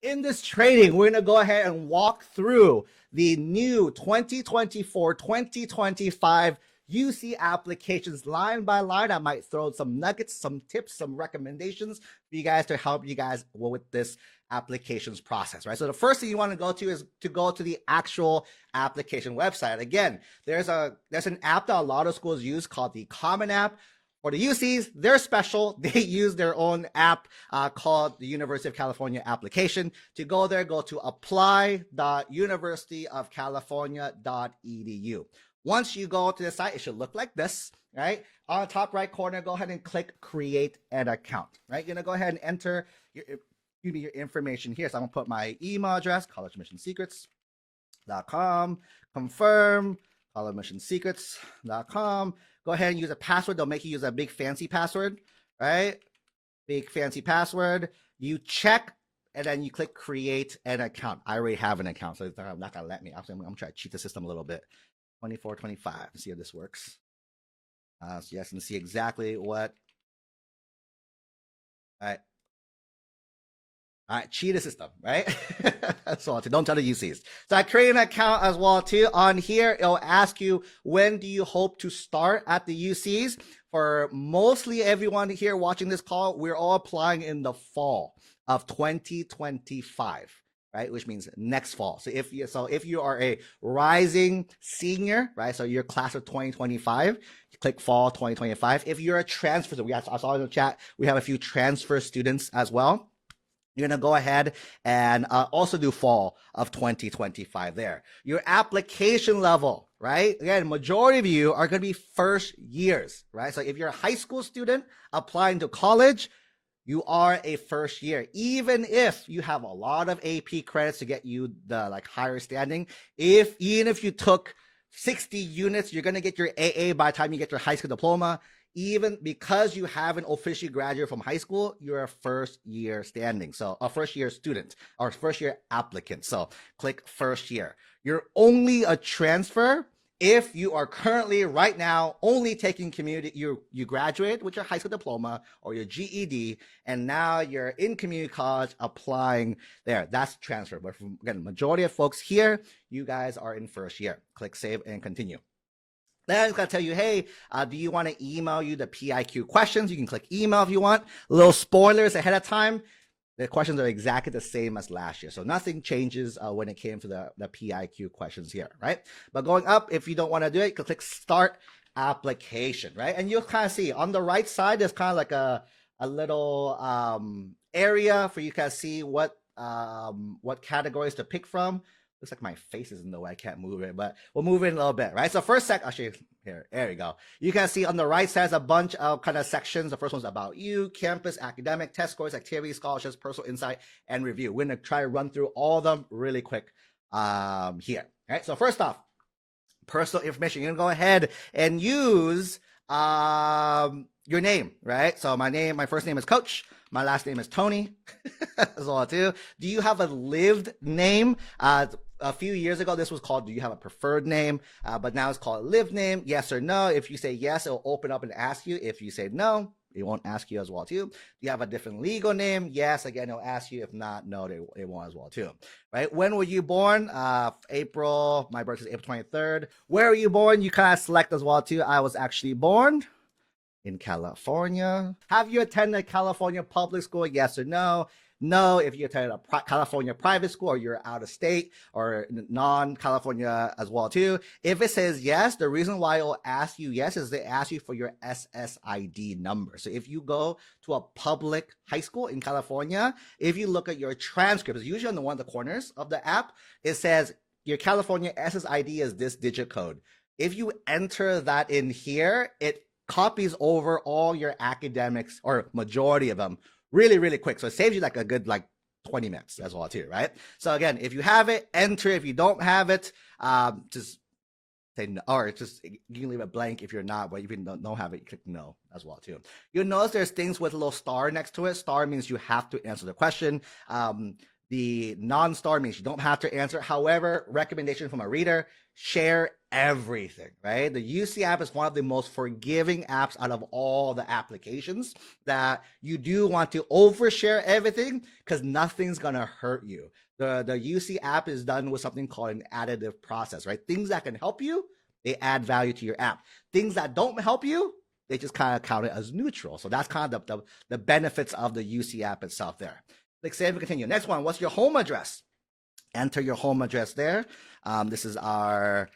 In this training, we're going to go ahead and walk through the new 2024-2025 UC applications line by line. I might throw some nuggets, some tips, some recommendations for you guys to help you guys with this applications process, right? So the first thing you want to go to is to go to the actual application website. Again, there's an app that a lot of schools use called the Common App. For the UCs, they're special. They use their own app called the University of California application. To go there, go to apply.universityofcalifornia.edu. Once you go to the site, it should look like this, right? On the top right corner, go ahead and click create an account, right? You're gonna go ahead and enter your information here. So I'm gonna put my email address, collegeadmissionsecrets.com, confirm, collegeadmissionsecrets.com. Go ahead and use a password. They'll make you use a big fancy password, right? Big fancy password. You check, and then you click create an account. I already have an account, so they're not gonna let me. I'm gonna try to cheat the system a little bit. 24, 25. See how this works. So you guys can see exactly what. All right, cheat the system, right? So don't tell the UCs. So I create an account as well too. On here, it'll ask you, when do you hope to start at the UCs? For mostly everyone here watching this call, we're all applying in the fall of 2025, right? Which means next fall. So if you are a rising senior, right? So your class of 2025, you click fall 2025. If you're a transfer, so I saw in the chat, we have a few transfer students as well. You're going to go ahead and also do fall of 2025 there. Your application level, right? Again, majority of you are going to be first years, right? So if you're a high school student applying to college, you are a first year. Even if you have a lot of AP credits to get you the higher standing, even if you took 60 units, you're going to get your AA by the time you get your high school diploma. Even because you haven't officially graduated from high school, you're a first year standing. So a first year student or first year applicant. So click first year. You're only a transfer if you are currently right now only taking community, you graduate with your high school diploma or your GED, and now you're in community college applying there. That's transfer. But again, majority of folks here, you guys are in first year. Click save and continue. Then it's going to tell you, hey, do you want to email you the PIQ questions? You can click email if you want. Little spoilers ahead of time. The questions are exactly the same as last year. So nothing changes when it came to the PIQ questions here, right? But going up, if you don't want to do it, you can click start application, right? And you'll kind of see on the right side, there's kind of like a little area for you to kind of see what categories to pick from. Looks like my face is in the way. I can't move it, but we'll move it in a little bit, right? So first actually, here, there you go. You can see on the right side, a bunch of kind of sections. The first one's about you, campus, academic, test scores, activities, scholarships, personal insight, and review. We're going to try to run through all of them really quick here, right? So first off, personal information. You're going to go ahead and use your name, right? So my first name is Coach. My last name is Tony. That's all too. Do you have a lived name? A few years ago, this was called, do you have a preferred name? But now it's called a lived name. Yes or no. If you say yes, it'll open up and ask you. If you say no, it won't ask you as well too. Do you have a different legal name? Yes. Again, it'll ask you. If not, no, it won't as well too. Right? When were you born? April. My birthday is April 23rd. Where were you born? You kind of select as well too. I was actually born in California. Have you attended California public school? Yes or no? No, if you attended a California private school or you're out of state or non-California as well too. If it says yes, the reason why it'll ask you yes is they ask you for your SSID number. So if you go to a public high school in California, if you look at your transcript, it's usually on one of the corners of the app, it says your California SSID is this digit code. If you enter that in here, it copies over all your academics or majority of them really, really quick. So it saves you like a good 20 minutes as well too, right? So again, if you have it, enter. If you don't have it, just say no, or just you can leave it blank if you're not, but if you don't have it, you click no as well too. You'll notice there's things with a little star next to it. Star means you have to answer the question. The non-star means you don't have to answer. However, recommendation from a reader, share everything, right? The UC app is one of the most forgiving apps out of all the applications that you do want to overshare everything because nothing's going to hurt you. The UC app is done with something called an additive process, right? Things that can help you, they add value to your app. Things that don't help you, they just kind of count it as neutral. So that's kind of the benefits of the UC app itself there. Click save and continue. Next one, what's your home address? Enter your home address there. This is our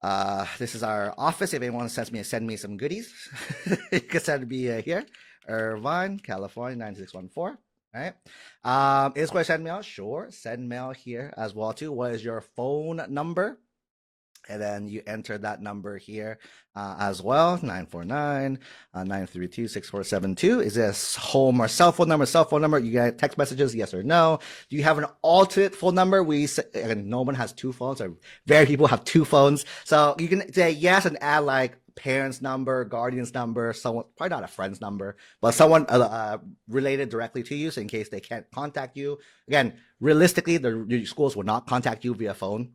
office. If anyone send me some goodies, you can send me here. Irvine, California, 9614. Right? Is going to send mail? Sure. Send mail here as well too. What is your phone number? And then you enter that number here as well, 949-932-6472. Is this home or cell phone number? Cell phone number. You get text messages, yes or no. Do you have an alternate phone number? And no one has two phones, or very few people have two phones. So you can say yes and add like parents number, guardian's number, someone, probably not a friend's number, but someone related directly to you. So in case they can't contact you, again, realistically, the schools will not contact you via phone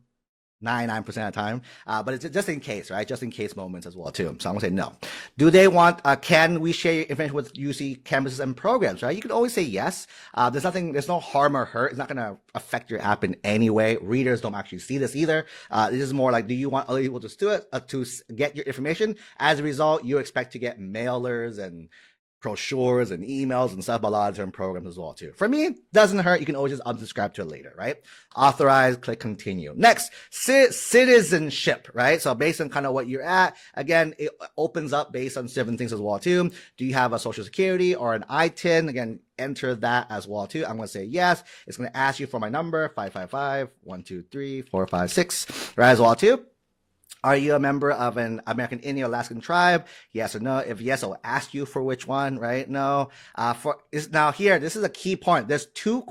99% of the time, but it's just in case, right? Just in case moments as well too. So I'm gonna say no. Do they want? Can we share information with UC campuses and programs? Right? You can always say yes. There's no harm or hurt. It's not gonna affect your app in any way. Readers don't actually see this either. This is more like, do you want other people to do it to get your information? As a result, you expect to get mailers and brochures and emails and stuff, but a lot of different programs as well too. For me, doesn't hurt. You can always just unsubscribe to it later, right? Authorize, click continue. Next, citizenship, right? So based on kind of what you're at, again, it opens up based on different things as well too. Do you have a social security or an ITIN? Again, enter that as well too. I'm going to say yes. It's going to ask you for my number, 555-123-456, right, as well too. Are you a member of an American Indian or Alaskan tribe? Yes or no? If yes, I'll ask you for which one, right? No. Now here, this is a key point. There's two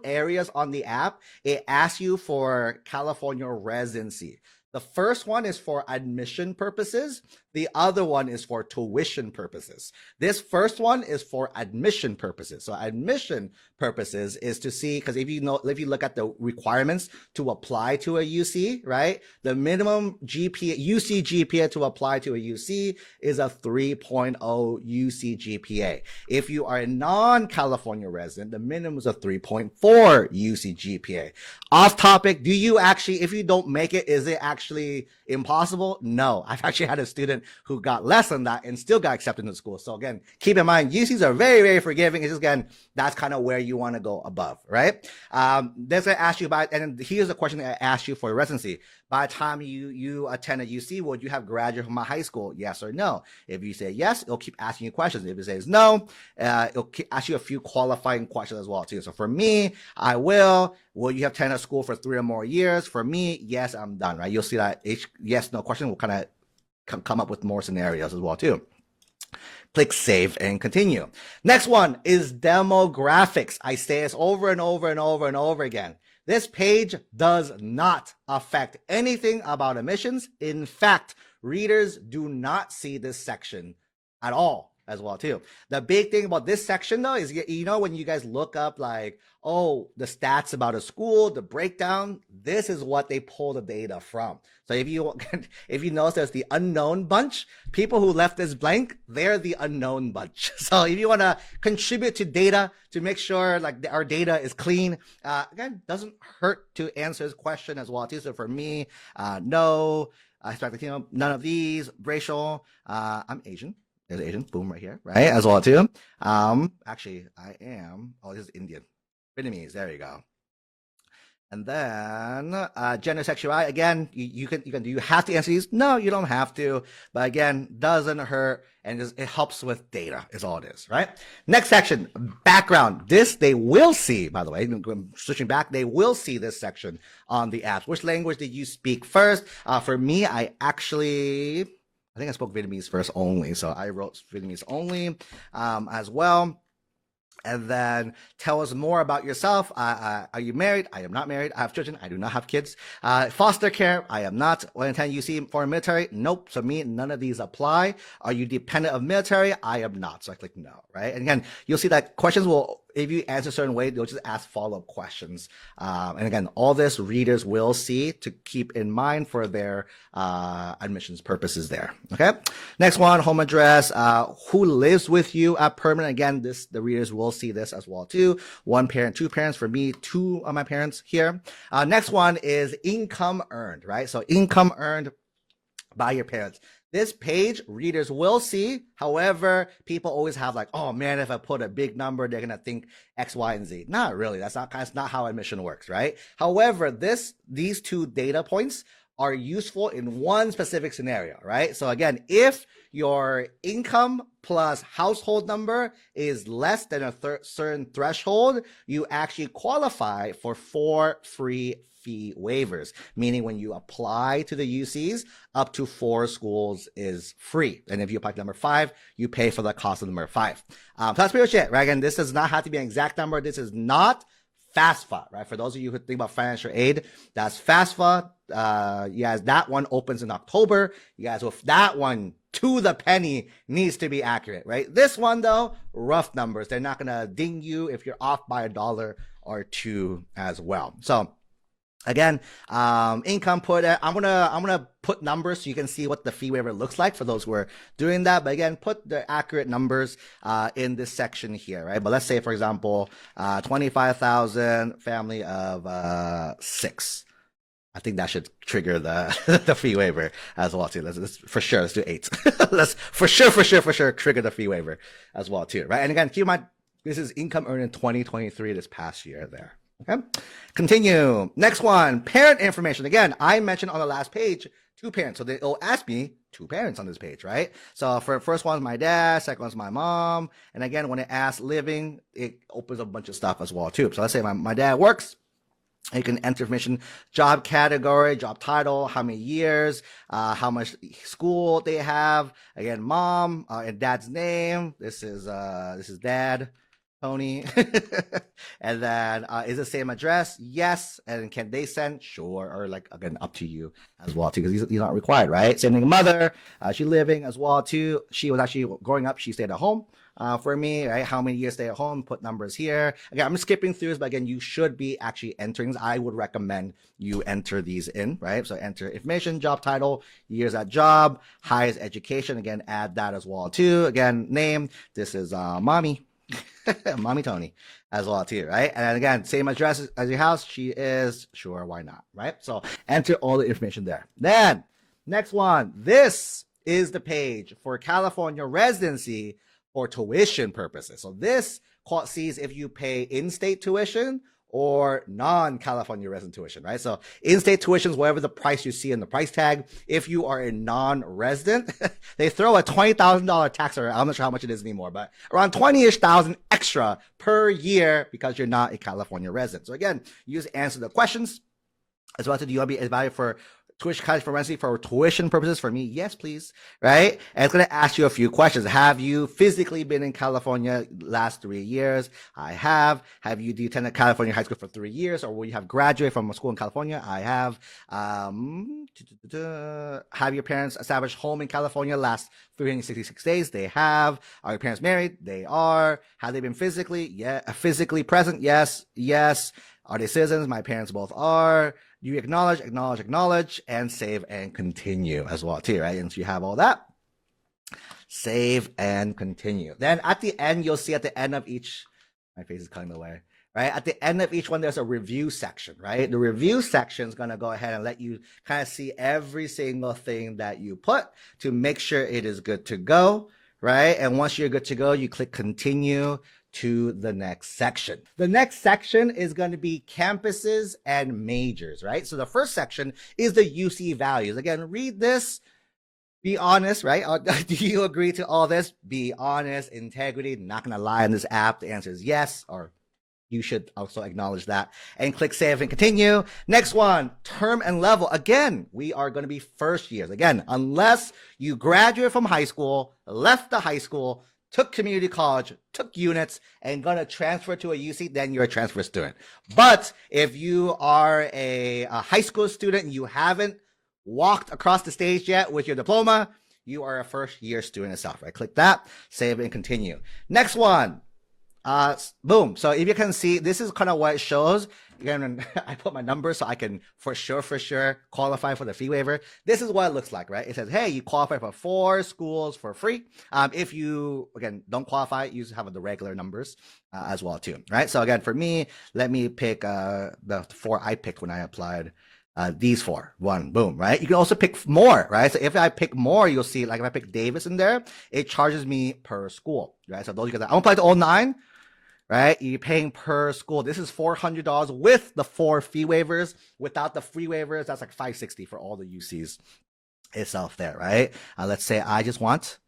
areas on the app. It asks you for California residency. The first one is for admission purposes. The other one is for tuition purposes. This first one is for admission purposes. So admission purposes is to see, because if you look at the requirements to apply to a UC, right? The minimum UC GPA to apply to a UC is a 3.0 UC GPA. If you are a non-California resident, the minimum is a 3.4 UC GPA. Off topic, do you actually, if you don't make it, is it actually impossible? No. I've actually had a student who got less than that and still got accepted into school. So again, keep in mind, UCs are very, very forgiving. It's just, again, that's kind of where you want to go above, right? That's going to ask you about, and here's a question that I asked you for residency. By the time you attend a UC, would you have graduated from a high school? Yes or no? If you say yes, it'll keep asking you questions. If it says no, it'll keep ask you a few qualifying questions as well too. So for me, I will you have attended school for 3 or more years? For me, yes, I'm done, right? You'll see that each yes, no question will kind of come up with more scenarios as well too. Click save and continue. Next one is demographics. I say this over and over and over and over again. This page does not affect anything about admissions. In fact, readers do not see this section at all as well too. The big thing about this section though is, you know, when you guys look up like, oh, the stats about a school, the breakdown, this is what they pull the data from. So if you notice there's the unknown bunch, people who left this blank, they're the unknown bunch. So if you want to contribute to data to make sure like our data is clean, again, doesn't hurt to answer this question as well too. So for me, no, Latino, none of these, racial, I'm Asian. There's Asian, boom, right here, right, as well too. Actually, I am, oh, this is Indian. Vietnamese, there you go. And then gender, sexuality, again, you have to answer these? No, you don't have to. But again, doesn't hurt, and it helps with data is all it is, right? Next section, background. This they will see, by the way, switching back, they will see this section on the apps. Which language did you speak first? For me, I think I spoke Vietnamese first only. So I wrote Vietnamese only as well. And then tell us more about yourself. Are you married? I am not married. I have children. I do not have kids. Foster care. I am not. When attend UC foreign military? Nope. So me, none of these apply. Are you dependent of military? I am not. So I click no, right? And again, you'll see that questions will, if you answer a certain way, they'll just ask follow-up questions. And again, all this readers will see to keep in mind for their admissions purposes there. Okay. Next one, home address. Who lives with you at permanent? Again, the readers will see this as well too. One parent, two parents. For me, two of my parents here. Next one is income earned, right? So income earned by your parents. This page readers will see. However, people always have like, oh man, if I put a big number, they're going to think X, Y, and Z. Not really. That's not how admission works, right? However, these two data points are useful in one specific scenario, right? So again, if your income plus household number is less than a certain threshold, you actually qualify for 4 free fee waivers, meaning when you apply to the UCs, up to 4 schools is free. And if you apply to number 5, you pay for the cost of number 5. So that's pretty much it, right? Again, this does not have to be an exact number. This is not FAFSA, right? For those of you who think about financial aid, that's FAFSA. You guys, that one opens in October. You guys, with that one, to the penny, needs to be accurate, right? This one, though, rough numbers. They're not going to ding you if you're off by $1 or $2 as well. So again, income put, I'm gonna put numbers so you can see what the fee waiver looks like for those who are doing that. But again, put the accurate numbers in this section here, right? But let's say, for example, 25,000, family of 6. I think that should trigger the the fee waiver as well too. Let's for sure. Let's do 8. Let's for sure trigger the fee waiver as well too, right? And again, keep in mind this is income earned in 2023, this past year there. Okay, continue. Next one, parent information. Again, I mentioned on the last page 2 parents, so it'll ask me 2 parents on this page, right? So for first one's my dad, second one's my mom, and again, when it asks living, it opens up a bunch of stuff as well too. So let's say my dad works. You can enter information, job category, job title, how many years, how much school they have. Again, mom and dad's name. This is dad, Tony. And then is the same address? Yes. And can they send? Sure. Or like again, up to you as well too, because he's not required, right? Same thing, mother. She living as well too. She was actually growing up. She stayed at home. For me, right? How many years stay at home? Put numbers here. Again, I'm skipping through this, but again, you should be actually entering. I would recommend you enter these in, right? So enter information, job title, years at job, highest education. Again, add that as well too. Again, name. This is mommy, mommy Tony as well too, right? And again, same address as your house. She is, sure, why not, right? So enter all the information there. Then next one. This is the page for California residency for tuition purposes. So this sees if you pay in-state tuition or non-California resident tuition, right? So in-state tuition is whatever the price you see in the price tag. If you are a non-resident, they throw a $20,000 tax around. I'm not sure how much it is anymore, but around 20-ish thousand extra per year because you're not a California resident. So again, you just answer the questions as well. Do you want to be evaluated for tuition college for residency for tuition purposes? For me, yes, please, right? And it's going to ask you a few questions. Have you physically been in California last 3 years? I have. Have you attended California high school for 3 years, or will you have graduated from a school in California? I have. Have your parents established home in California last 366 days? They have. Are your parents married? They are. Have they been physically present? Yes. Are they citizens? My parents both are. You acknowledge, and save and continue as well too, right? And so you have all that. Save and continue. Then at the end, you'll see at the end of each, my face is cutting away, right? At the end of each one, there's a review section, right? The review section is going to go ahead and let you kind of see every single thing that you put to make sure it is good to go, right? And once you're good to go, you click continue to the next section. The next section is going to be campuses and majors, right? So the first section is the UC values. Again, read this. Be honest, right? Do you agree to all this? Be honest, integrity, not going to lie on this app. The answer is yes, or you should also acknowledge that and click save and continue. Next one, term and level. Again, we are going to be first years. Again, unless you graduate from high school, left the high school, took community college, took units, and gonna transfer to a UC, then you're a transfer student. But if you are a high school student and you haven't walked across the stage yet with your diploma, you are a first year student itself, right? Click that, save and continue. Next one, Boom. So if you can see, this is kind of what it shows. Again, I put my number so I can for sure qualify for the fee waiver. This is what it looks like, right? It says, hey, you qualify for 4 schools for free. If you, again, don't qualify, you have the regular numbers as well too, right? So again, for me, let me pick the 4 I picked when I applied. These 4, boom, right? You can also pick more, right? So if I pick more, you'll see, like if I pick Davis in there, it charges me per school, right? So those you guys, I'm applying to all 9, right? You're paying per school. This is $400 with the 4 fee waivers. Without the free waivers, that's like $560 for all the UCs itself there, right? Let's say I just want,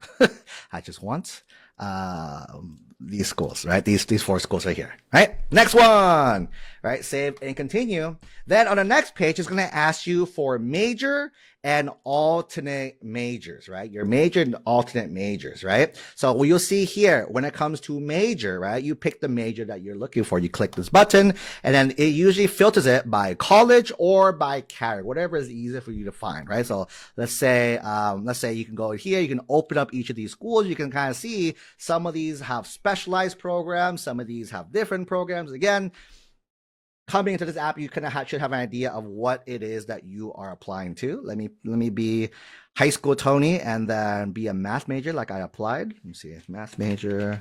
these schools, right? These 4 schools right here, right? Next one, right? Save and continue. Then on the next page, it's going to ask you for major and alternate majors, right? Your major and alternate majors, right? So what you'll see here, when it comes to major, right? You pick the major that you're looking for. You click this button, and then it usually filters it by college or by category, whatever is easier for you to find, right? So let's say you can go here, you can open up each of these schools. You can kind of see some of these have specialized programs, some of these have different programs. Again, coming into this app, you kind of should have an idea of what it is that you are applying to. Let me be high school Tony and then be a math major like I applied. Let me see, math major.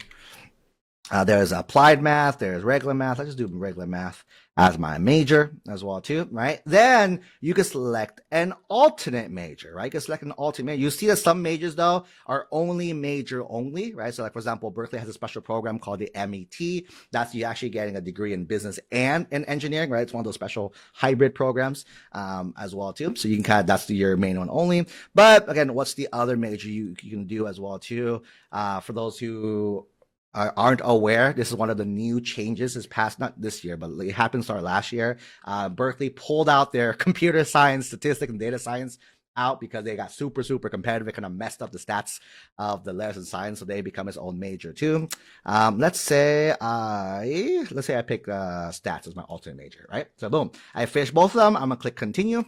There's applied math, there's regular math. Let's just do regular math as my major as well too, right? Then you can select an alternate major, right? You can select an alternate major. You see that some majors though are only major only, right? So like for example, Berkeley has a special program called the MET. That's you actually getting a degree in business and in engineering, right? It's one of those special hybrid programs as well too. So you can that's your main one only. But again, what's the other major you can do as well too? For those who aren't aware, this is one of the new changes this past, not this year, but it happened start last year. Berkeley pulled out their computer science, statistics, and data science out because they got super competitive. It kind of messed up the stats of the letters in science, so they become its own major too. Let's say I pick stats as my alternate major, right? So boom, I finished both of them. I'm gonna click continue.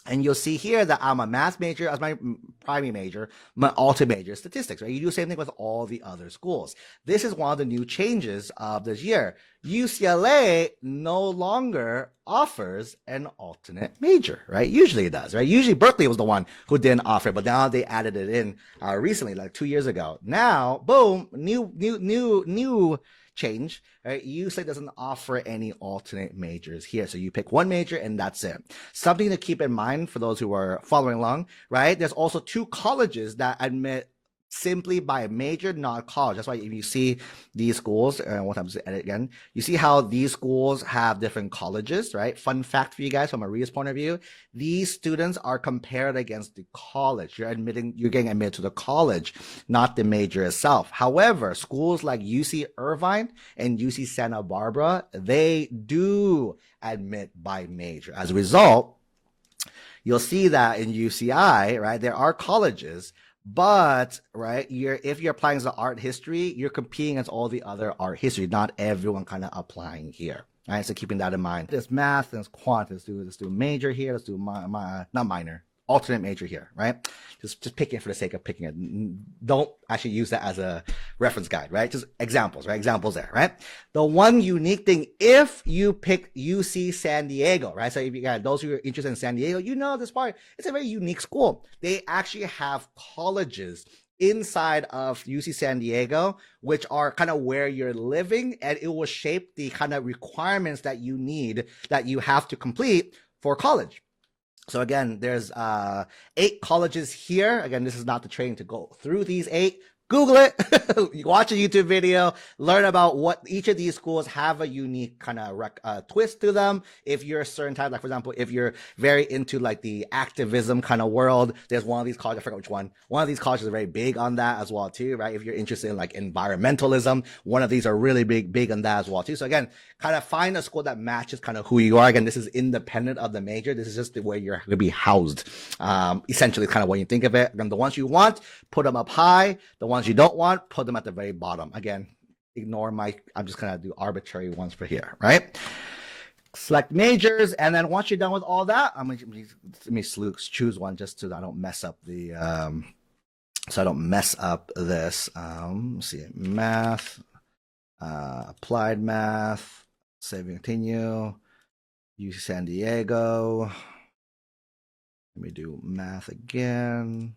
And you'll see here that I'm a math major as my primary major, my alternate major is statistics, right? You do the same thing with all the other schools. This is one of the new changes of this year. UCLA no longer offers an alternate major, right? Usually it does, right? Usually Berkeley was the one who didn't offer it, but now they added it in recently, like 2 years ago. Now, boom, new change, right? UCLA doesn't offer any alternate majors here. So you pick one major and that's it. Something to keep in mind for those who are following along, right? There's also 2 colleges that admit simply by major, not college. That's why if you see these schools, one time to edit again, you see how these schools have different colleges, right? Fun fact for you guys from a reader's point of view, these students are compared against the college. You're getting admitted to the college, not the major itself. However, schools like UC Irvine and UC Santa Barbara, they do admit by major. As a result, you'll see that in UCI, right, there are colleges, but right, if you're applying as an art history, you're competing against all the other art history. Not everyone kind of applying here. All right, so keeping that in mind. There's math, there's quant. Let's do major here. Let's do not minor, alternate major here. Right, just picking it for the sake of picking it. Don't actually use that as a reference guide. Right, just examples. Right, examples there. Right. The one unique thing, if you pick UC San Diego, right? So if you got those who are interested in San Diego, you know this part. It's a very unique school. They actually have colleges inside of UC San Diego, which are kind of where you're living, and it will shape the kind of requirements that you need, that you have to complete for college. So again, there's 8 colleges here. Again, this is not the training to go through these 8. Google it, watch a YouTube video, learn about what each of these schools have a unique kind of twist to them. If you're a certain type, like for example, if you're very into like the activism kind of world, there's one of these colleges, I forgot which one. One of these colleges are very big on that as well too, right? If you're interested in like environmentalism, one of these are really big on that as well too. So again, kind of find a school that matches kind of who you are. Again, this is independent of the major. This is just the way you're going to be housed. Essentially kind of when you think of it. Again, the ones you want, put them up high. The ones you don't want, put them at the very bottom. Again, ignore I'm just going to do arbitrary ones for here, right? Select majors, and then once you're done with all that, let me choose one just so I don't mess up the, this. Let's see, math. Applied math, save and continue. UC San Diego. Let me do math again.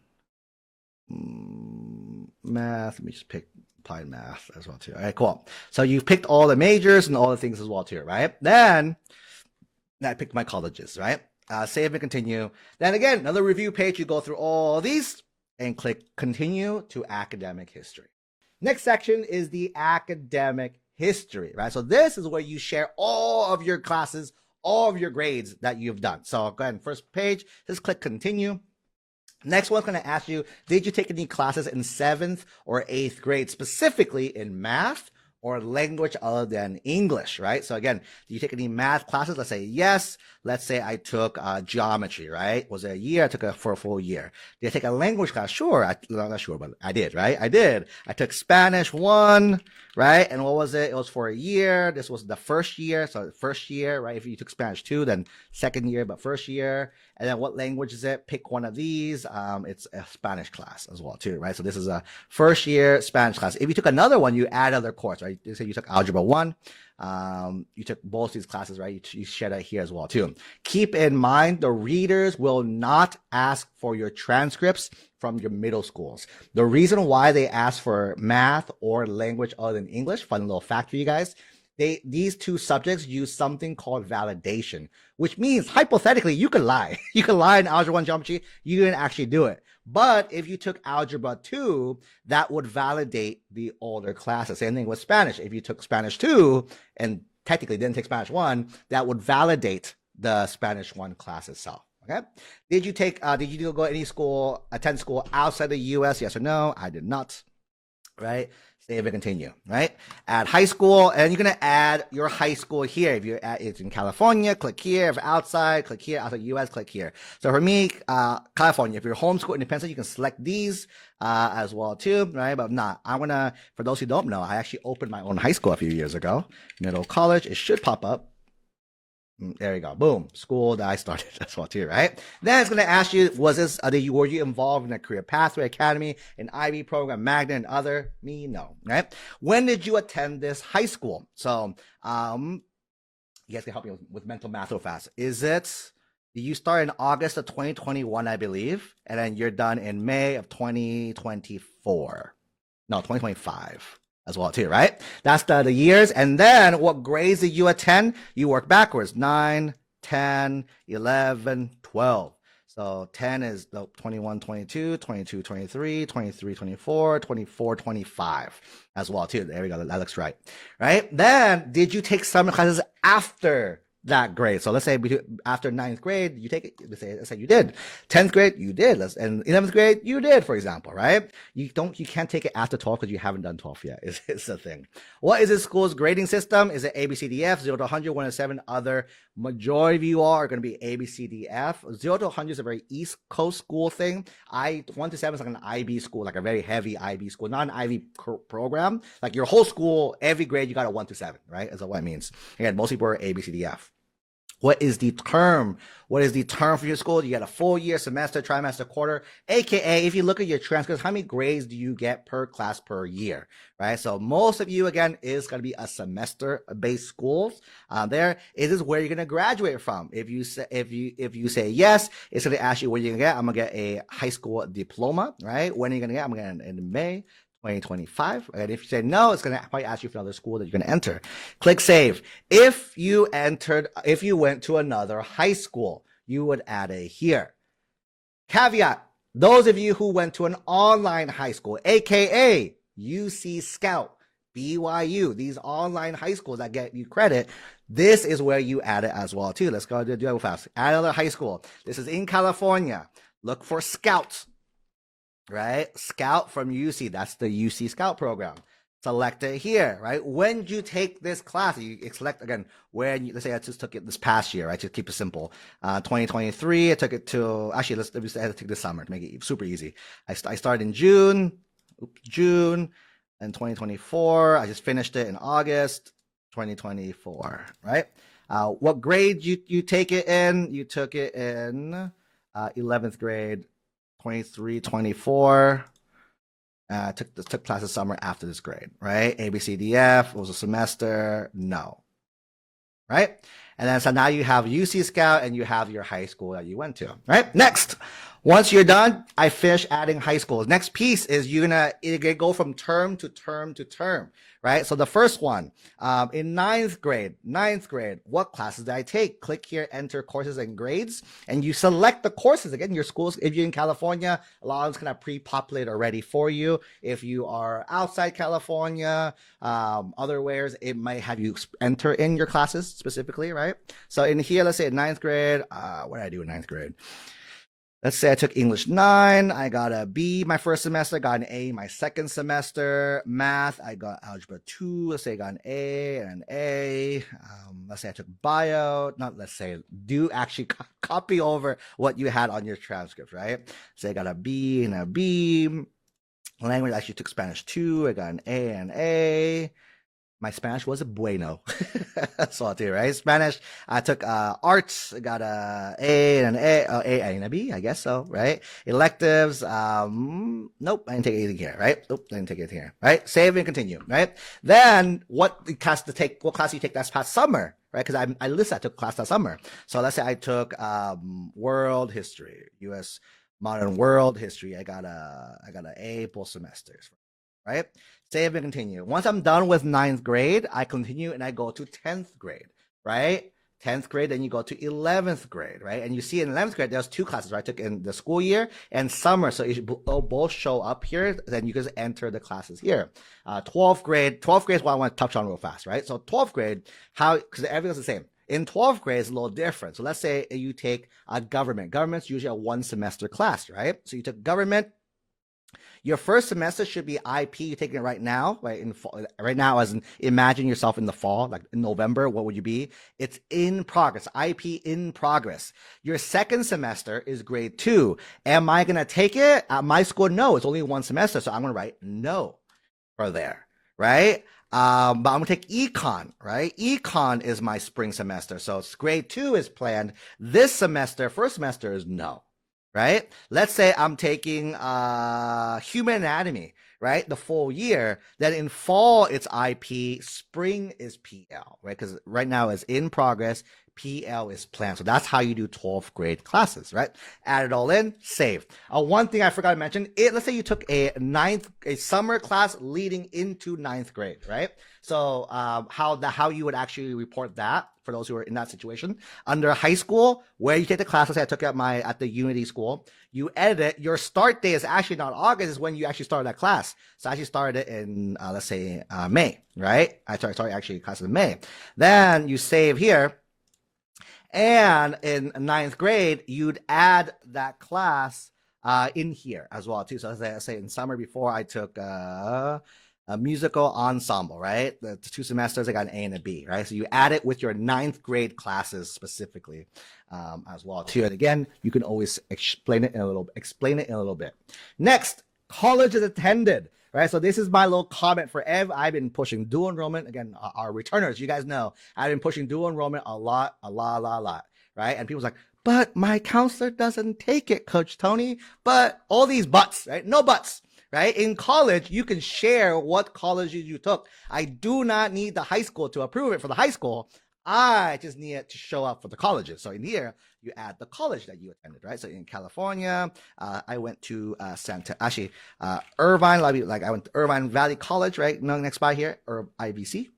Math. Let me just pick applied math as well too. All right, cool. So you've picked all the majors and all the things as well too, right? Then I picked my colleges, right? Save and continue. Then again, another review page. You go through all these and click continue to academic history. Next section is the academic history, right? So this is where you share all of your classes, all of your grades that you've done. So go ahead, first page, just click continue. Next one's going to ask you, did you take any classes in 7th or 8th grade, specifically in math or language other than English, right? So again, do you take any math classes? Let's say yes. Let's say I took geometry, right? Was it a year? I took it for a full year. Did I take a language class? Sure. I'm not sure, but I did, right? I did. I took Spanish 1, right? And what was it? It was for a year. This was the first year. So first year, right? If you took Spanish 2, then second year, but first year. And then what language is it? Pick one of these. It's a Spanish class as well too, right? So this is a first year Spanish class. If you took another one, you add other course, right? Say you took Algebra 1. You took both these classes, right? You share that here as well too. Keep in mind, the readers will not ask for your transcripts from your middle schools. The reason why they ask for math or language other than English, fun little fact for you guys, these two subjects use something called validation, which means hypothetically you could lie. You could lie in Algebra 1 geometry. You didn't actually do it. But if you took Algebra 2, that would validate the older classes. Same thing with Spanish. If you took Spanish 2 and technically didn't take Spanish 1, that would validate the Spanish 1 class itself. Okay. Did you go to any school, attend school outside the US? Yes or no? I did not. Right? Save and continue, right? Add high school, and you're going to add your high school here. If it's in California, click here. If outside, click here. Outside US, click here. So for me, California, if you're homeschool independent, you can select these as well too, right? But for those who don't know, I actually opened my own high school a few years ago. Middle college, it should pop up. There you go. Boom. School that I started as well too, right? Then it's going to ask you, were you involved in a career pathway academy, an IB program, Magna, and other? Me, no, right? When did you attend this high school? So, you guys can help me with mental math real fast. You start in August of 2021, I believe, and then you're done in May of 2024. No, 2025. As well too, right? That's the years. And then what grades did you attend? You work backwards. 9, 10, 11, 12. So 10 is the 21, 22, 22, 23, 23, 24, 24, 25 as well too. There we go. That looks right. Right? Then did you take summer classes after that grade? So let's say after 9th grade, you take it. Let's say you did. 10th grade, you did. And 11th grade, you did, for example, right? You can't take it after 12 because you haven't done 12 yet. It's the thing. What is this school's grading system? Is it A, B, C, D, F, 0 to 100, 1 to 7? Other majority of you all are going to be A, B, C, D, F. 0 to 100 is a very East Coast school thing. 1 to 7 is like an IB school, like a very heavy IB school, not an IB program. Like your whole school, every grade, you got a 1 to 7, right? That's what it means. Again, most people are A, B, C, D, F. What is the term? What is the term for your school? You get a full year, semester, trimester, quarter, aka if you look at your transcripts, how many grades do you get per class per year, right? So most of you, again, is going to be a semester-based schools. It is where you're going to graduate from. If you say yes, it's going to ask you what you're going to get. I'm going to get a high school diploma, right? When are you going to get? I'm going to get it in May 2025. And if you say no, it's going to probably ask you for another school that you're going to enter. Click save. If you went to another high school, you would add a here. Caveat, those of you who went to an online high school, aka UC Scout, BYU, these online high schools that get you credit, this is where you add it as well too. Let's go do it fast. Add another high school. This is in California. Look for Scout. Right? Scout from UC. That's the UC Scout program. Select it here, right? When did you take this class? You select again, let's say I just took it this past year, right? Just keep it simple. 2023, I took it to, actually, let me say I had to take this summer to make it super easy. I started in June, and 2024. I just finished it in August 2024, right? What grade you take it in? You took it in 11th grade. 23, 24. took classes summer after this grade, right? A, B, C, D, F was a semester. No, right? And then so now you have UC Scout and you have your high school that you went to, right? Next, once you're done, I finish adding high schools. Next piece is you're gonna go from term to term to term, right? So the first one, in ninth grade, what classes did I take? Click here, enter courses and grades, and you select the courses. Again, your schools, if you're in California, a lot of it's kind of pre-populated already for you. If you are outside California, otherwise, it might have you enter in your classes specifically, right? So in here, let's say in ninth grade, what did I do in ninth grade? Let's say I took English 9, I got a B my first semester, got an A my second semester. Math, I got Algebra 2, let's say I got an A and an A. Let's say I took Bio, not let's say, do actually copy over what you had on your transcript, right? So I got a B and a B. Language, I actually took Spanish 2, I got an A and an A. My Spanish was a bueno. Salty, right? Spanish, I took arts, I got a A and an A and a B, I guess so, right? Electives, nope, I didn't take anything here, right? Nope, I didn't take anything here, right? Save and continue, right? Then what class you take that's past summer, right? Because I listed I took class that summer. So let's say I took world history, U.S. modern world history. I got a A both semesters, right? Save and continue. Once I'm done with ninth grade, I continue and I go to 10th grade, right? 10th grade, then you go to 11th grade, right? And you see in 11th grade, there's two classes, right? I took in the school year and summer. So it both show up here. Then you can enter the classes here. 12th grade is what I want to touch on real fast, right? So 12th grade, because everything's the same. In 12th grade, it's a little different. So let's say you take government. Government's usually a one semester class, right? So you took government. Your first semester should be IP. You're taking it right now, right? Right now, as in imagine yourself in the fall, like in November, what would you be? It's in progress, IP in progress. Your second semester is grade 2. Am I going to take it? At my school, no, it's only one semester. So I'm going to write no for there, right? But I'm going to take econ, right? Econ is my spring semester. So grade 2 is planned. This semester, first semester is no. Right? Let's say I'm taking human anatomy, right? The full year. Then in fall, it's IP. Spring is PL, right? Because right now it's in progress. PL is planned. So that's how you do 12th grade classes, right? Add it all in, save. One thing I forgot to mention, let's say you took a summer class leading into ninth grade, right? So how you would actually report that for those who are in that situation. Under high school, where you take the class, let's say I took it at the Unity school, you edit it. Your start day is actually not August, is when you actually started that class. So I actually started it in, let's say, May, right? I started actually class in May. Then you save here. And in ninth grade, you'd add that class in here as well, too. So let's say in summer before, I took a musical ensemble, right? The 2 semesters, I got an A and a B, right? So you add it with your ninth grade classes specifically as well, too. And again, you can always explain it in a little bit. Next, colleges attended. Right, so this is my little comment for Ev. I've been pushing dual enrollment. Again, our returners, you guys know, I've been pushing dual enrollment a lot, right? And people's like, but my counselor doesn't take it, Coach Tony. But all these buts, right? No buts, right? In college, you can share what colleges you took. I do not need the high school to approve it for the high school. I just need it to show up for the colleges. So in here, you add the college that you attended, right? So in California, I went to Irvine, like I went to Irvine Valley College, right? Next by here, or IVC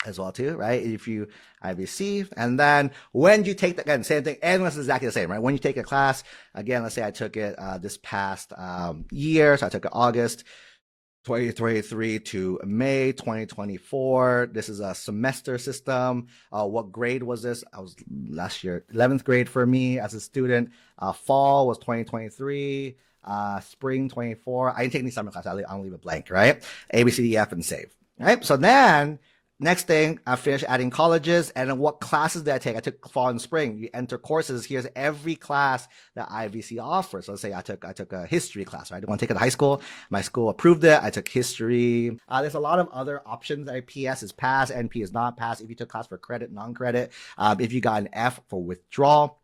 as well too, right? If you IVC, and then when you take again, same thing, everyone's exactly the same, right? When you take a class, again, let's say I took it this past year, so I took it August 2023 to May 2024. This is a semester system. What grade was this? I was last year, 11th grade for me as a student. Fall was 2023. Spring 24. I didn't take any summer class. I'll leave it blank, right? A, B, C, D, F, and save. Right? So then, next thing, I finished adding colleges, and then what classes did I take? I took fall and spring. You enter courses. Here's every class that IVC offers. So let's say I took a history class, right? I didn't want to take it at high school. My school approved it. I took history. There's a lot of other options. PS is pass, NP is not pass. If you took class for credit, non-credit. If you got an F for withdrawal.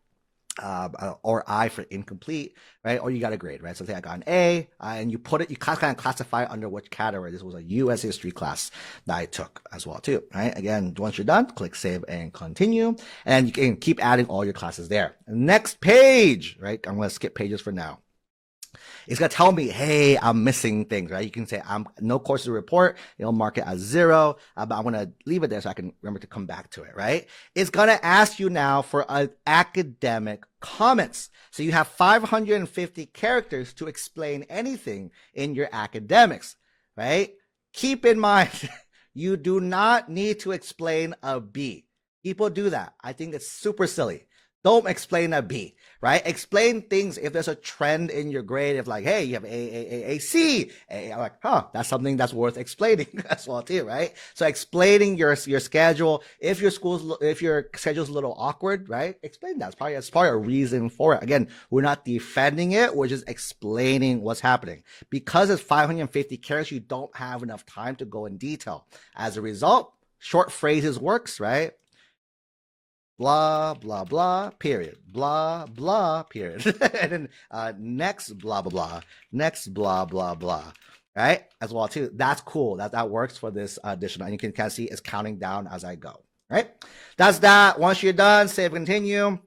or I for incomplete, right? Or you got a grade, right? So say I got an A, and you put it, you kind of classify under which category. This was a U.S. history class that I took as well too, right? Again, once you're done, click save and continue, and you can keep adding all your classes there. Next page, right? I'm going to skip pages for now. It's going to tell me, hey, I'm missing things, right? You can say, I'm no courses to report. It'll mark it as 0, but I'm going to leave it there so I can remember to come back to it, right? It's going to ask you now for academic comments. So you have 550 characters to explain anything in your academics, right? Keep in mind, you do not need to explain a B. People do that. I think it's super silly. Don't explain a B, right? Explain things if there's a trend in your grade. If like, hey, you have A, C, I'm like, that's something that's worth explaining as well too, right? So explaining your schedule. If your schedule's a little awkward, right? Explain that. It's probably a reason for it. Again, we're not defending it. We're just explaining what's happening. Because it's 550 characters, you don't have enough time to go in detail. As a result, short phrases works, right? Blah, blah, blah, period. Blah, blah, period. And then next, blah, blah, blah. Next, blah, blah, blah. Right? As well, too. That's cool. That works for this additional. And you can kind of see it's counting down as I go. Right? That's that. Once you're done, save, continue.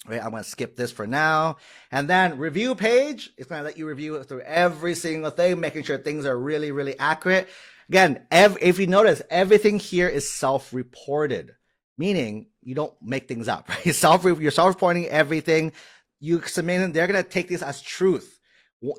Right, I'm going to skip this for now. And then review page. It's going to let you review through every single thing, making sure things are really, really accurate. Again, if you notice, everything here is self-reported. Meaning you don't make things up, right? You're self-reporting everything. You submit them. They're going to take this as truth.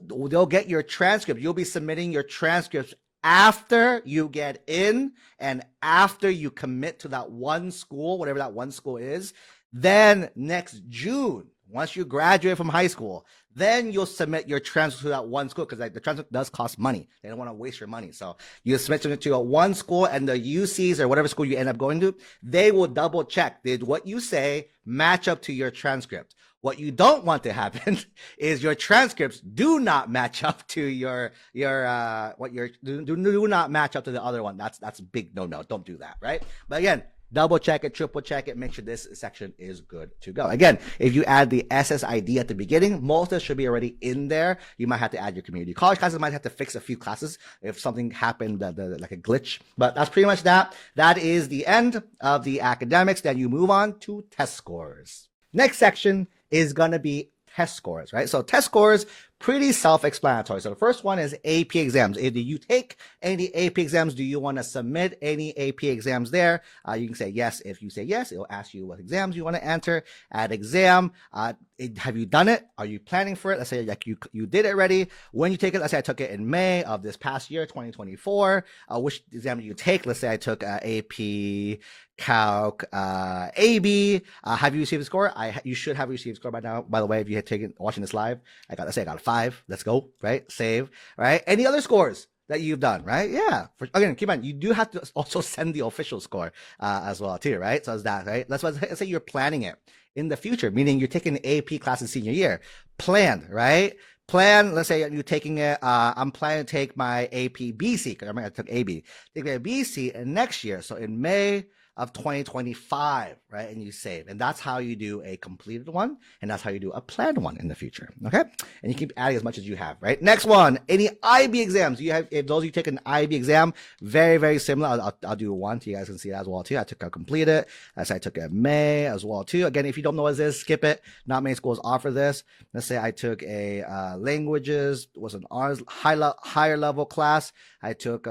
They'll get your transcript. You'll be submitting your transcripts after you get in and after you commit to that one school, whatever that one school is. Then next June, once you graduate from high school, then you'll submit your transcript to that one school because the transcript does cost money. They don't want to waste your money. So you submit it to a one school, and the UCs or whatever school you end up going to, they will double check. Did what you say match up to your transcript? What you don't want to happen is your transcripts do not match up to do not match up to the other one. That's a big no. Don't do that, right? But again, double check it, triple check it, make sure this section is good to go. Again, if you add the SSID at the beginning, most of it should be already in there. You might have to add your community college classes, might have to fix a few classes if something happened, like a glitch. But that's pretty much that. That is the end of the academics. Then you move on to test scores. Next section is going to be test scores, right? So test scores, pretty self-explanatory. So the first one is AP exams. Do you take any AP exams? Do you want to submit any AP exams there? You can say yes. If you say yes, it'll ask you what exams you want to enter. Add exam. Have you done it? Are you planning for it? Let's say like you did it already. When you take it, let's say I took it in May of this past year, 2024. Which exam do you take? Let's say I took AP Calc AB. Have you received a score? You should have received a score by now. By the way, if you had watching this live, let's say I got a 5. Let's go, right? Save, right? Any other scores that you've done, right? Yeah. Again, keep in mind, you do have to also send the official score as well too, right? So it's that, right? Let's say you're planning it in the future, meaning you're taking the AP class in senior year. Plan, right? Plan, let's say you're taking it, I'm planning to take my AP BC, because I took AB. Take my BC next year, so in May of 2025, right? And you save. And that's how you do a completed one. And that's how you do a planned one in the future. Okay. And you keep adding as much as you have, right? Next one, any IB exams. If those of you take an IB exam, very, very similar. I'll do one so you guys can see it as well too. I completed, as I took it May as well too. Again, if you don't know what this is, skip it. Not many schools offer this. Let's say I took a languages, was an honors higher level class. I took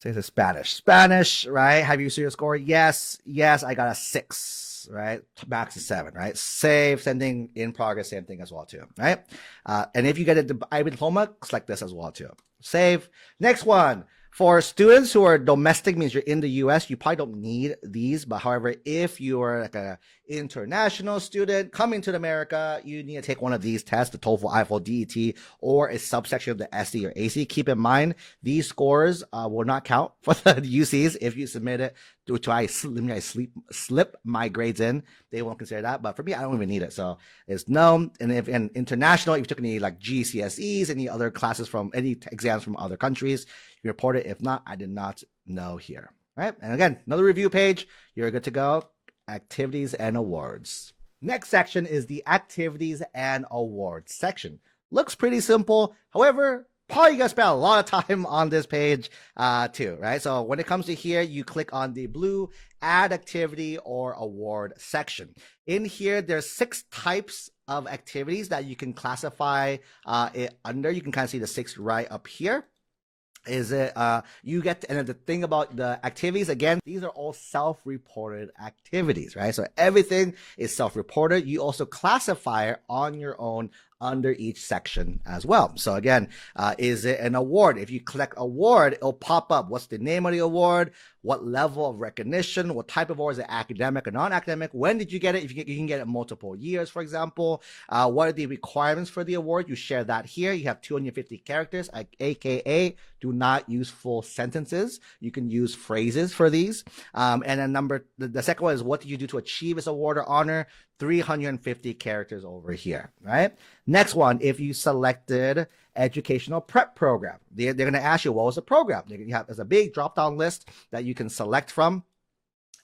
say it's Spanish, right? Have you seen your score? Yes, I got a 6, right? Max is 7, right? Save, sending in progress, same thing as well too, right? And if you get a IB diploma, select this as well too. Save. Next one. For students who are domestic, means you're in the US, you probably don't need these. But however, if you are like an international student coming to America, you need to take one of these tests, the TOEFL, IELTS, DET, or a subsection of the SE or AC. Keep in mind, these scores will not count for the UCs if you submit it to I slip my grades in. They won't consider that. But for me, I don't even need it. So it's no. And if in international, if you took any like GCSEs, any other classes from any exams from other countries, you report it. If not, I did not know here. Right? And again, another review page. You're good to go. Activities and awards. Next section is the activities and awards section. Looks pretty simple. However, probably gonna spend a lot of time on this page too, right? So when it comes to here, you click on the blue add activity or award section. In here, there's 6 types of activities that you can classify it under. You can kind of see the 6 right up here. Is it you get to, and the thing about the activities, again, these are all self-reported activities, right? So everything is self-reported. You also classify it on your own under each section as well. So again, is it an award? If you click award, it'll pop up. What's the name of the award? What level of recognition? What type of award? Is it academic or non-academic? When did you get it? If you can get it multiple years, for example. What are the requirements for the award? You share that here. You have 250 characters, aka do not use full sentences. You can use phrases for these. And then the second one is, what did you do to achieve this award or honor? 350 characters over here, right? Next one, if you selected educational prep program, they're going to ask you, what was the program? There's a big drop-down list that you can select from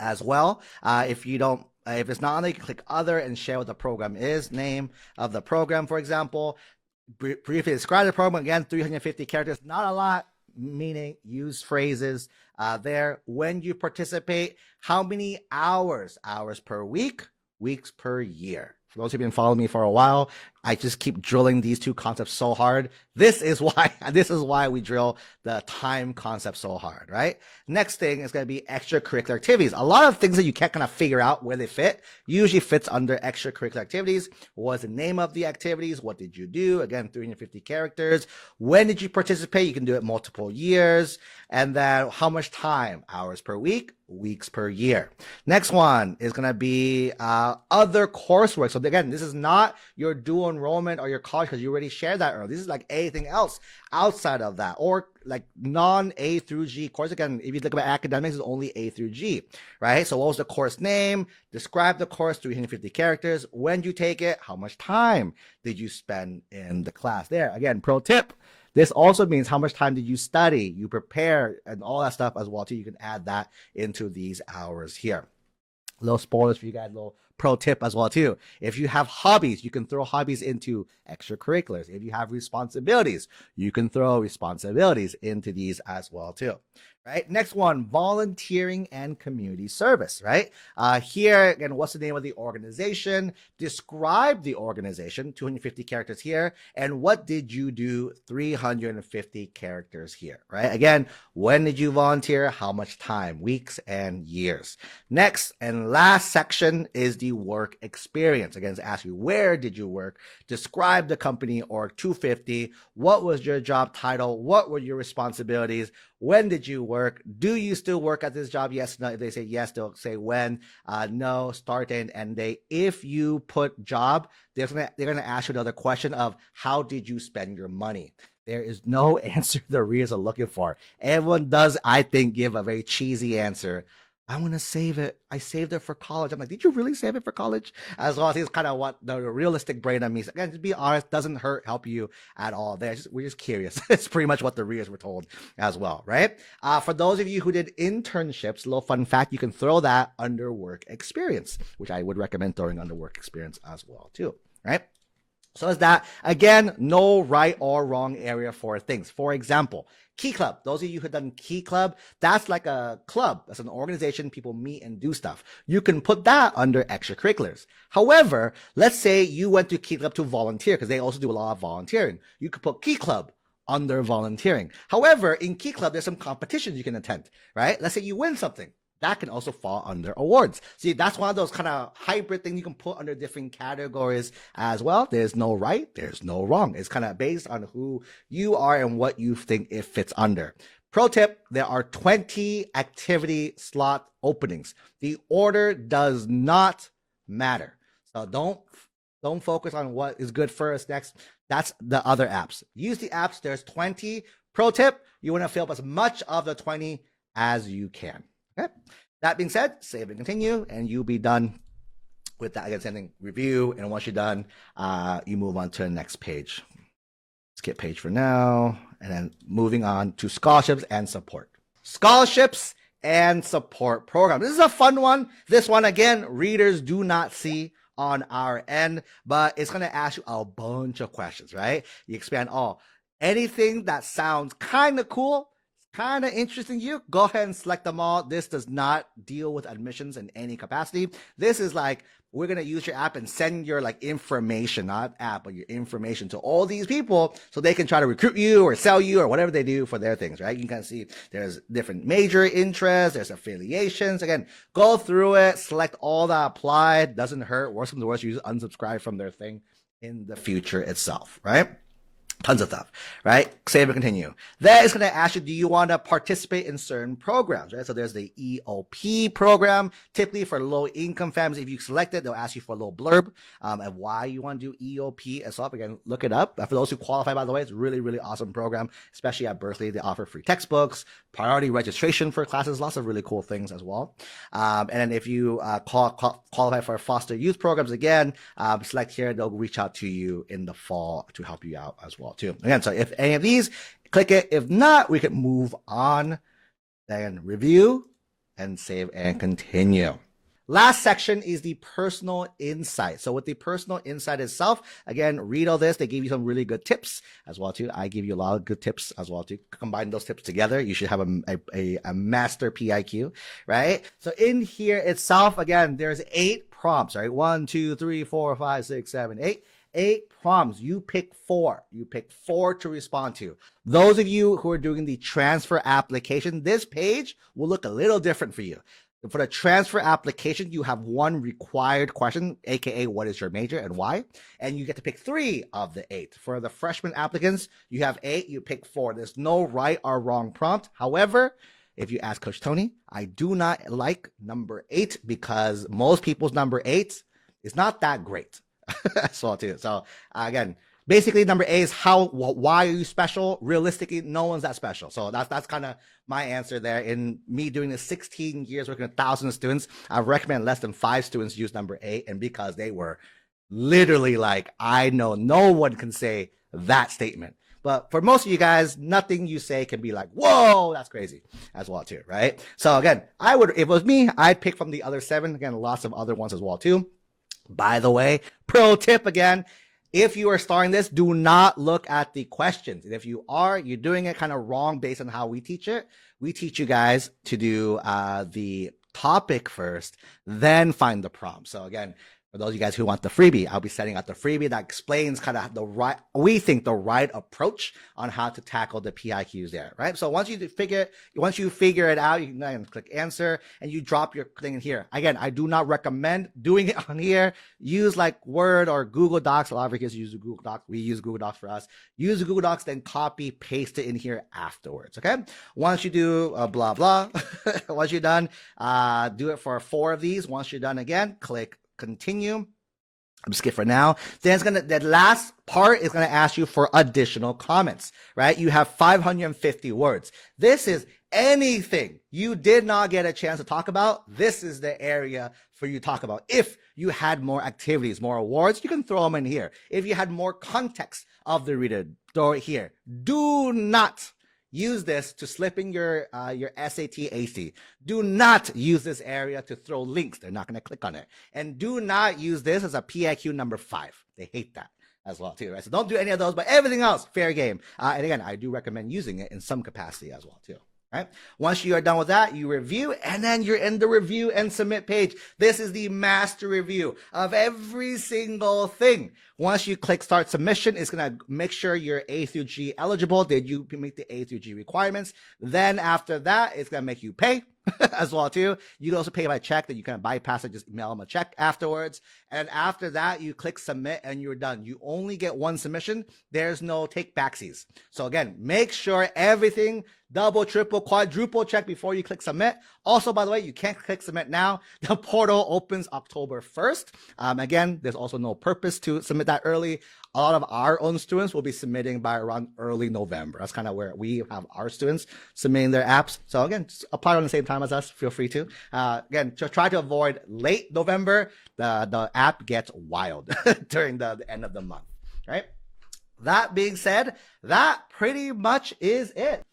as well. If it's not on there, you can click other and share what the program is, name of the program, for example. Briefly describe the program, again, 350 characters, not a lot, meaning use phrases there. When you participate, how many hours? Hours per week, weeks per year. For those who've been following me for a while, I just keep drilling these 2 concepts so hard. This is why we drill the time concept so hard, right? Next thing is going to be extracurricular activities. A lot of things that you can't kind of figure out where they fit usually fits under extracurricular activities. What's the name of the activities? What did you do? Again, 350 characters. When did you participate? You can do it multiple years. And then how much time? Hours per week, weeks per year. Next one is going to be other coursework. So again, this is not your dual enrollment or your college, because you already shared that earlier. This is like anything else outside of that, or like non-A through G course. Again, if you look at academics, it's only A through G, right? So what was the course name? Describe the course, 350 characters. When did you take it? How much time did you spend in the class? There, again, pro tip. This also means how much time did you study, you prepare, and all that stuff as well too. You can add that into these hours here. Little spoilers for you guys, little pro tip as well too. If you have hobbies, you can throw hobbies into extracurriculars. If you have responsibilities, you can throw responsibilities into these as well too. Right? Next one, volunteering and community service, right? Here, again, what's the name of the organization? Describe the organization, 250 characters here. And what did you do? 350 characters here, right? Again, when did you volunteer? How much time? Weeks and years. Next and last section is the work experience. Again, it's asking you, where did you work? Describe the company or 250. What was your job title? What were your responsibilities? When did you work? Do you still work at this job? Yes, no. If they say yes, they'll say when. No, start and end date. If you put job, they're gonna ask you another question of how did you spend your money? There is no answer the readers are looking for. Everyone does, I think, give a very cheesy answer. I want to save it. I saved it for college. I'm like, did you really save it for college? As well, I think it's kind of what the realistic brain on me. Again, to be honest, doesn't help you at all. We're just curious. It's pretty much what the readers were told as well, right? For those of you who did internships, a little fun fact, you can throw that under work experience, which I would recommend throwing under work experience as well too, right? So is that, again, no right or wrong area for things. For example, Key Club. Those of you who've done Key Club, that's like a club. That's an organization. People meet and do stuff. You can put that under extracurriculars. However, let's say you went to Key Club to volunteer, because they also do a lot of volunteering. You could put Key Club under volunteering. However, in Key Club, there's some competitions you can attend, right? Let's say you win something. That can also fall under awards. See, that's one of those kind of hybrid things you can put under different categories as well. There's no right, there's no wrong. It's kind of based on who you are and what you think it fits under. Pro tip, there are 20 activity slot openings. The order does not matter. So don't focus on what is good first, next. That's the other apps. Use the apps. There's 20. Pro tip, you want to fill up as much of the 20 as you can. Okay. That being said, save and continue, and you'll be done with that. Again, sending review, and once you're done, you move on to the next page. Skip page for now, and then moving on to scholarships and support. Scholarships and support program. This is a fun one. This one, again, readers do not see on our end, but it's going to ask you a bunch of questions, right? You expand anything that sounds kind of cool, kind of interesting to you, go ahead and select them all. This does not deal with admissions in any capacity. This is like, we're going to use your app and send your like information, not app, but your information to all these people so they can try to recruit you or sell you or whatever they do for their things, right? You can kind of see there's different major interests, there's affiliations. Again, go through it, select all that apply. Doesn't hurt. Worst comes to worst, you just unsubscribe from their thing in the future itself, right? Tons of stuff, right? Save and continue. Then it's going to ask you, do you want to participate in certain programs, right? So there's the EOP program, typically for low-income families. If you select it, they'll ask you for a little blurb and why you want to do EOP and stuff. Again, look it up. For those who qualify, by the way, it's a really, really awesome program, especially at Berkeley. They offer free textbooks, priority registration for classes, lots of really cool things as well. And then if you qualify for foster youth programs, again, select here. They'll reach out to you in the fall to help you out as well too. Again, so if any of these, click it. If not, we can move on, then review and save and continue. Last section is the personal insight. So with the personal insight itself, again, read all this. They give you some really good tips as well too. I give you a lot of good tips as well too. Combine those tips together, you should have a master PIQ, right? So in here itself, again, there's 8 prompts, right? 1, 2, 3, 4, 5, 6, 7, 8. 8 prompts. You pick 4. You pick 4 to respond to. Those of you who are doing the transfer application, this page will look a little different for you. For the transfer application, you have 1 required question, aka what is your major and why? And you get to pick 3 of the 8. For the freshman applicants, you have 8, you pick 4. There's no right or wrong prompt. However, if you ask Coach Tony, I do not like number 8 because most people's number 8 is not that great. So too. So again, basically number A is why are you special? Realistically, no one's that special. So that's kind of my answer there. In me doing this 16 years working with thousands of students, I recommend less than 5 students use number 8, and because they were literally like, I know no one can say that statement. But for most of you guys, nothing you say can be like, whoa, that's crazy as well too, right? So again, if it was me, I'd pick from the other 7. Again, lots of other ones as well too. By the way, pro tip again, if you are starting this, do not look at the questions. And if you are, you're doing it kind of wrong based on how we teach it. We teach you guys to do the topic first, then find the prompt. So again, for those of you guys who want the freebie, I'll be setting out the freebie that explains kind of the right approach on how to tackle the PIQs there, right? So once you figure it out, you can then click answer and you drop your thing in here. Again, I do not recommend doing it on here. Use like Word or Google Docs. A lot of you guys use Google Docs. We use Google Docs for us. Use Google Docs, then copy, paste it in here afterwards, okay? Once you do blah, blah, once you're done, do it for 4 of these. Once you're done again, click continue. I'm skip for now. Then that last part is gonna ask you for additional comments, right? You have 550 words. This is anything you did not get a chance to talk about. This is the area for you to talk about. If you had more activities, more awards, you can throw them in here. If you had more context of the reader, throw it here. Do not use this to slip in your SAT, AC. Do not use this area to throw links. They're not going to click on it. And do not use this as a PIQ number 5. They hate that as well too, right? So don't do any of those, but everything else, fair game. And again, I do recommend using it in some capacity as well too. Right? Once you are done with that, you review, and then you're in the review and submit page. This is the master review of every single thing. Once you click start submission, it's going to make sure you're A through G eligible. Did you meet the A through G requirements? Then after that, it's going to make you pay as well too. You can also pay by check. That you can bypass it, just email them a check afterwards. And after that, you click submit and you're done. You only get 1 submission. There's no take backsies. So again, make sure everything double, triple, quadruple check before you click submit. Also, by the way, you can't click submit now. The portal opens October 1st. Again, there's also no purpose to submit that early. A lot of our own students will be submitting by around early November. That's kind of where we have our students submitting their apps. So again, just apply on the same time as us. Feel free to. Again, to try to avoid late November. The app gets wild during the end of the month, right? That being said, that pretty much is it.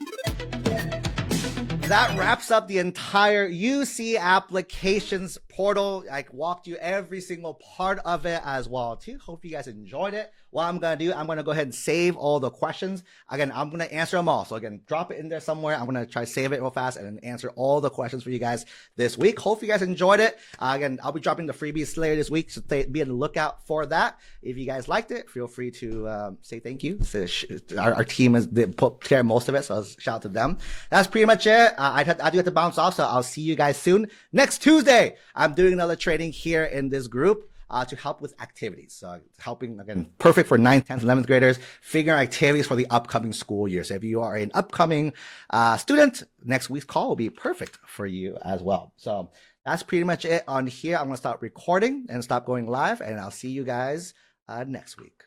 that wraps up the entire UC applications portal. I walked you every single part of it as well too. Hope you guys enjoyed it. What I'm going to do, I'm going to go ahead and save all the questions. Again, I'm going to answer them all. So again, drop it in there somewhere. I'm going to try to save it real fast and then answer all the questions for you guys this week. Hope you guys enjoyed it. Again, I'll be dropping the freebies later this week, so be on the lookout for that. If you guys liked it, feel free to say thank you. Our team has put care of most of it, so shout out to them. That's pretty much it. I do have to bounce off, so I'll see you guys soon. Next Tuesday, I'm doing another training here in this group to help with activities. So helping, again, perfect for 9th, 10th, 11th graders, figuring activities for the upcoming school year. So if you are an upcoming student, next week's call will be perfect for you as well. So that's pretty much it on here. I'm going to stop recording and stop going live, and I'll see you guys next week.